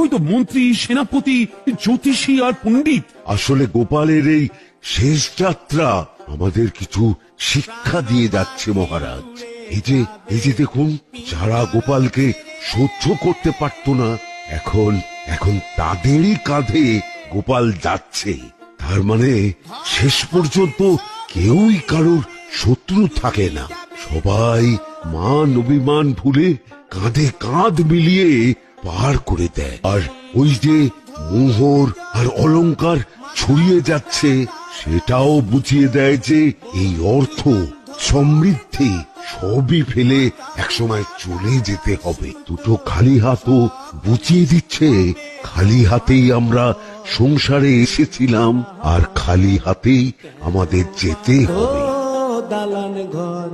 ওই তো মন্ত্রী, সেনাপতি, জ্যোতিষী আর পণ্ডিত। আসলে গোপালের এই শেষ যাত্রা আমাদের কিছু শিক্ষা দিয়ে যাচ্ছে মহারাজ। এই যে দেখুন, যারা গোপালকে সহ্য করতে পারত না, এখন তাদেরই কাঁধে গোপাল যাচ্ছে। তার মানে শেষ পর্যন্ত কেউই কারোর শত্রু থাকে না, সবাই মান অভিমান ভুলে কাঁধে কাঁধ মিলিয়ে পার করে দেয়। আর ওই যে মোহর আর অলংকার ছড়িয়ে যাচ্ছে, সেটাও বুঝিয়ে দেয় যে এই অর্থ, সমৃদ্ধি সবই ফেলে একসময় চলে যেতে হবে। দুটো খালি হাতও বুঝিয়ে দিচ্ছে খালি হাতেই আমরা সংসারে এসেছিলাম, আর খালি হাতেই আমাদের যেতে হবে। দালান ঘর